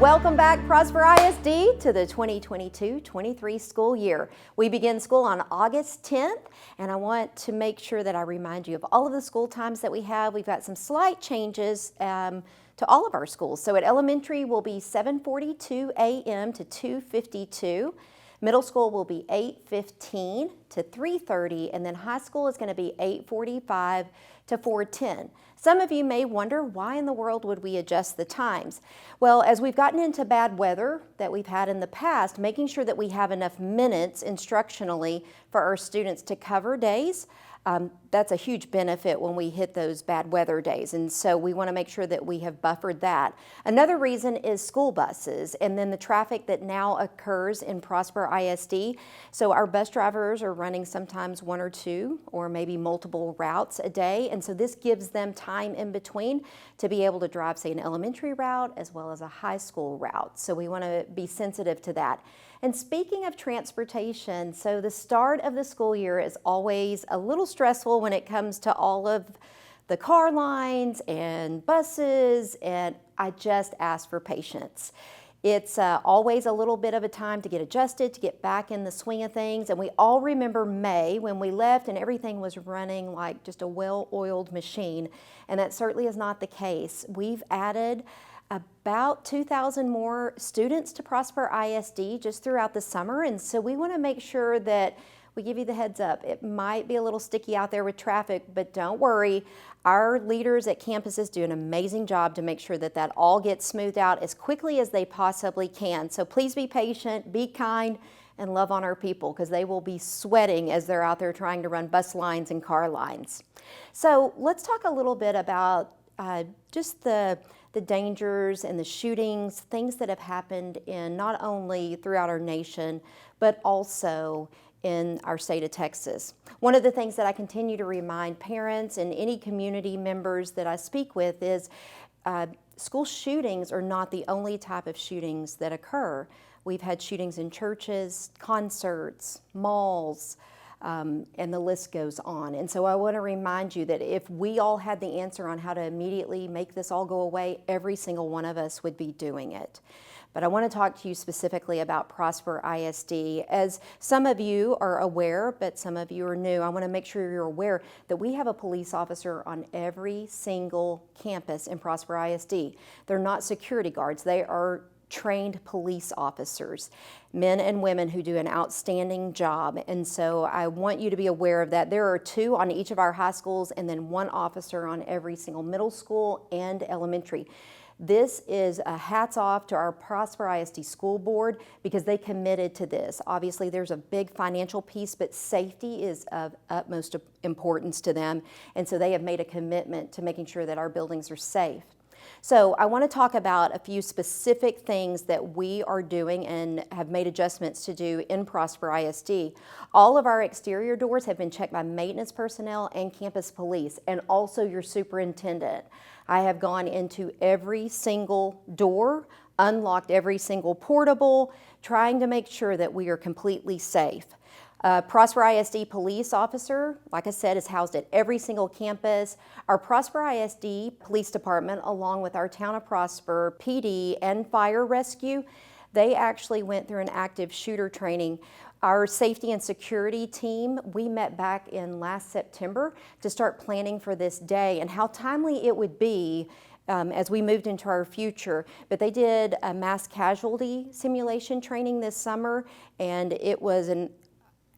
Welcome back, Prosper ISD, to the 2022-23 school year. We begin school on August 10th, and I want to make sure that I remind you of all of the school times that we have. We've got some slight changes to all of our schools. So at elementary, will be 7:42 a.m. to 2:52. Middle school will be 8:15 to 3:30, and then high school is going to be 8:45 to 4:10. Some of you may wonder, why in the world would we adjust the times? Well, as we've gotten into bad weather that we've had in the past, making sure that we have enough minutes instructionally for our students to cover days, that's a huge benefit when we hit those bad weather days, and so we want to make sure that we have buffered that. Another reason is school buses and then the traffic that now occurs in Prosper ISD. So our bus drivers are running sometimes one or two or maybe multiple routes a day, and so this gives them time in between to be able to drive, say, an elementary route as well as a high school route. So we want to be sensitive to that. And speaking of transportation, so the start of the school year is always a little stressful when it comes to all of the car lines and buses, and I just ask for patience. It's always a little bit of a time to get adjusted, to get back in the swing of things, and we all remember May when we left and everything was running like just a well-oiled machine, and that certainly is not the case. We've added about 2,000 more students to Prosper ISD just throughout the summer, and so we want to make sure that we give you the heads up. It might be a little sticky out there with traffic, but don't worry. Our leaders at campuses do an amazing job to make sure that that all gets smoothed out as quickly as they possibly can. So please be patient, be kind, and love on our people, because they will be sweating as they're out there trying to run bus lines and car lines. So let's talk a little bit about just the dangers and the shootings, things that have happened in not only throughout our nation, but also in our state of Texas. One of the things that I continue to remind parents and any community members that I speak with is school shootings are not the only type of shootings that occur. We've had shootings in churches, concerts, malls, and the list goes on. And so I want to remind you that if we all had the answer on how to immediately make this all go away, every single one of us would be doing it. But I want to talk to you specifically about Prosper ISD. As some of you are aware, but some of you are new, I want to make sure you're aware that we have a police officer on every single campus in Prosper ISD. They're not security guards. They are trained police officers, men and women who do an outstanding job. And so I want you to be aware of that. There are 2 on each of our high schools and then 1 officer on every single middle school and elementary. This is a hats off to our Prosper ISD school board because they committed to this. Obviously there's a big financial piece, but safety is of utmost importance to them. And so they have made a commitment to making sure that our buildings are safe. So I want to talk about a few specific things that we are doing and have made adjustments to do in Prosper ISD. All of our exterior doors have been checked by maintenance personnel and campus police, and also your superintendent. I have gone into every single door, unlocked every single portable, trying to make sure that we are completely safe. Prosper ISD police officer, like I said, is housed at every single campus. Our Prosper ISD Police Department, along with our Town of Prosper PD and Fire Rescue, they actually went through an active shooter training. Our safety and security team, we met back in last September to start planning for this day and how timely it would be as we moved into our future. But they did a mass casualty simulation training this summer, and it was an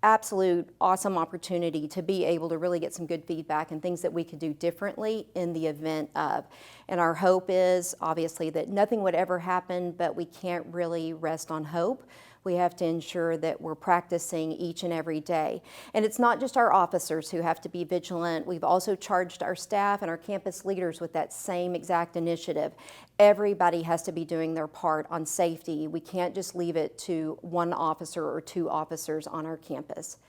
absolute awesome opportunity to be able to really get some good feedback and things that we could do differently in the event of. And our hope is obviously that nothing would ever happen, but we can't really rest on hope. We have to ensure that we're practicing each and every day. And it's not just our officers who have to be vigilant. We've also charged our staff and our campus leaders with that same exact initiative. Everybody has to be doing their part on safety. We can't just leave it to 1 officer or 2 officers on our campus.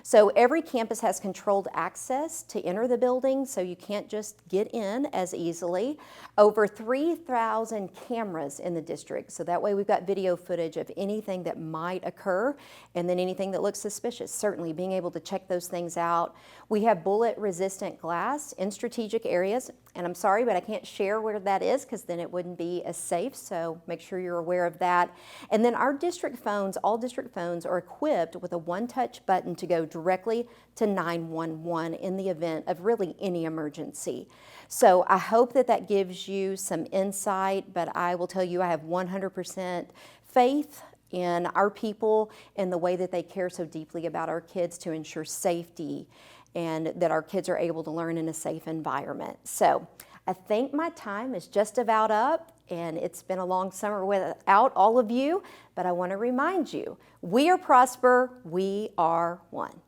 So every campus has controlled access to enter the building, so you can't just get in as easily. Over 3,000 cameras in the district, so that way we've got video footage of anything that might occur, and then anything that looks suspicious, certainly being able to check those things out. We have bullet-resistant glass in strategic areas, and I'm sorry, but I can't share where that is because then it wouldn't be as safe, so make sure you're aware of that. And then our district phones, all district phones are equipped with a one-touch button to go directly to 911 in the event of really any emergency. So I hope that that gives you some insight, but I will tell you I have 100% faith in our people and the way that they care so deeply about our kids to ensure safety and that our kids are able to learn in a safe environment. So I think my time is just about up, and it's been a long summer without all of you, but I want to remind you, we are Prosper, we are one.